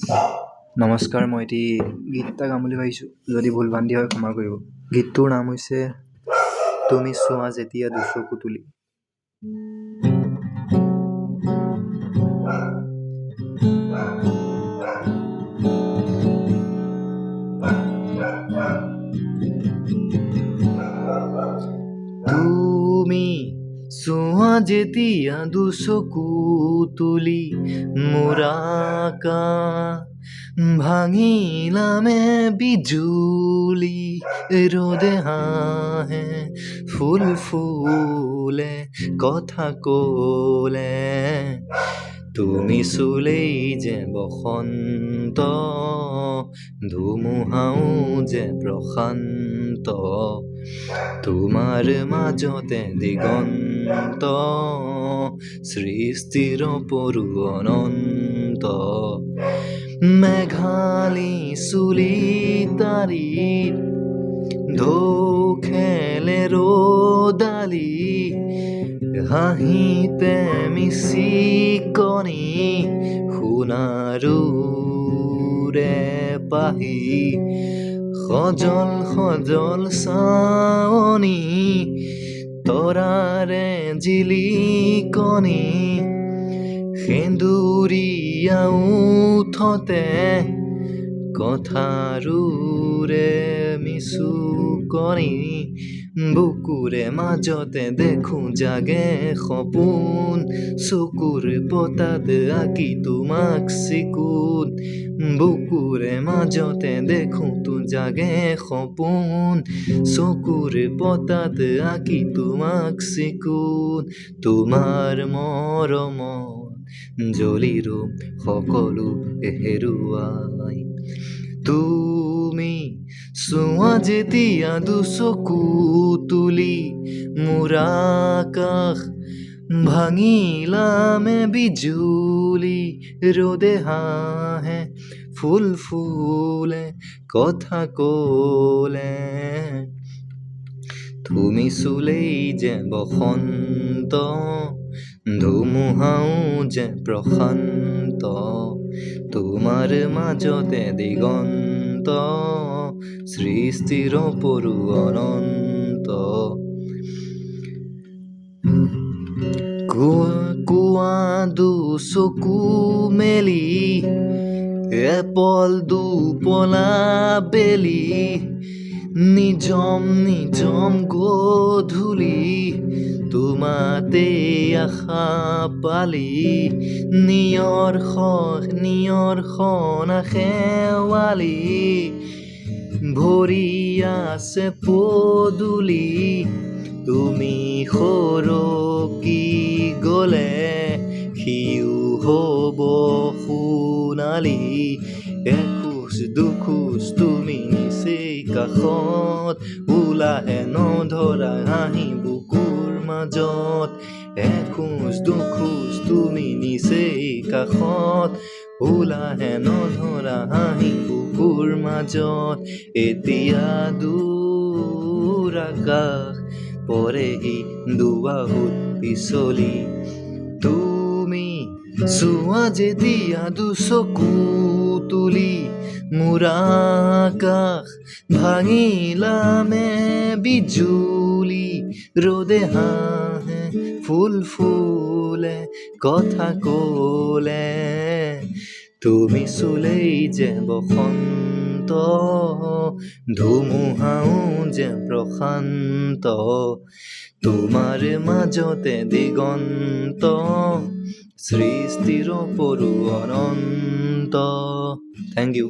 নমস্কাৰ, মই এটি গীত এটা গাম বুলি ভাবিছোঁ। যদি ভুল ভ্ৰান্তি হয় ক্ষমা কৰিব। গীতটোৰ নাম হৈছে তুমি চোৱা যেতিয়া দুচকু তুলি। তুমি চোৱা যেতিয়া দুচকু তুলি মোৰ আকাশ ভাঙিলামে বিজুলি ৰ'দে হাঁহে ফুল ফুলে কথা ক'লে তুমি চুলেই যে বসন্ত ধুমুহাও যে প্ৰশান্ত তোমাৰ মাজতে দিগন্ত সৃষ্টিৰ পৰু অনন্ত মেঘালী চুলি তাৰিত ঢৌ খেলে ৰ'দালি হাঁহিতে মিচিকনি সোণাৰুৰে পাহি সজল সজল চাৱনি তৰাৰে জিলিকনি সেন্দুৰীয়া উঠতে কথাৰুৰে মিচুকনি বুকুৰে মাজতে দেখো জাগে সপোন চকুৰ পতাত আঁকি তোমাক চিকুণ বুকুৰে মাজতে দেখো তো জাগে সপোন চকুৰ পতাত আঁকি তোমাক চিকুণ তোমাৰ মৰমত জ্বলিৰো সকলো হেৰুৱাই তুমি চোৱা যেতিয়া দুচকু তুলি মোৰ আকাশ ভাঙিলামে বিজুলি ৰ'দে হাঁহে ফুল ফুলে কথা ক'লে তুমি চুলেই যে বসন্ত ধুমুহাও যে প্ৰশান্ত তোমাৰ মাজতে দিগন্ত সৃষ্টিৰ পৰু অনন্ত কোৱা দুচকু মেলি এপল দুপলা বেলি নিজম নিজম গধূলি তোমাতে আশা পালি নিয়ৰখন শেৱালি ভৰি আছে পদূলি তুমি সৰকি গ'লে সিও হ'ব সোণালী এখোজ দুখোজ তুমি নিচেই কাষত ওলাহে নধৰা হাঁহি বুকুৰ মাজত এখোজ দুখোজ তুমি নিচেই কাষত ওলাহে নধৰা হাঁহি বুকুৰ মাজত এতিয়া দূৰ আকাশ পৰেহি দুবাহুত পিছলি তুমি চোৱা যেতিয়া দুচকু তুলি মোৰ আকাশ ভাঙিলামে বিজুলি ৰ'দে হাঁহে ফুল ফুলে কথা ক'লে তুমি চুলেই যে বসন্ত ধুমুহাও যে প্ৰশান্ত তোমাৰ মাজতে দিগন্ত সৃষ্টিৰ পৰু অনন্ত। Thank U.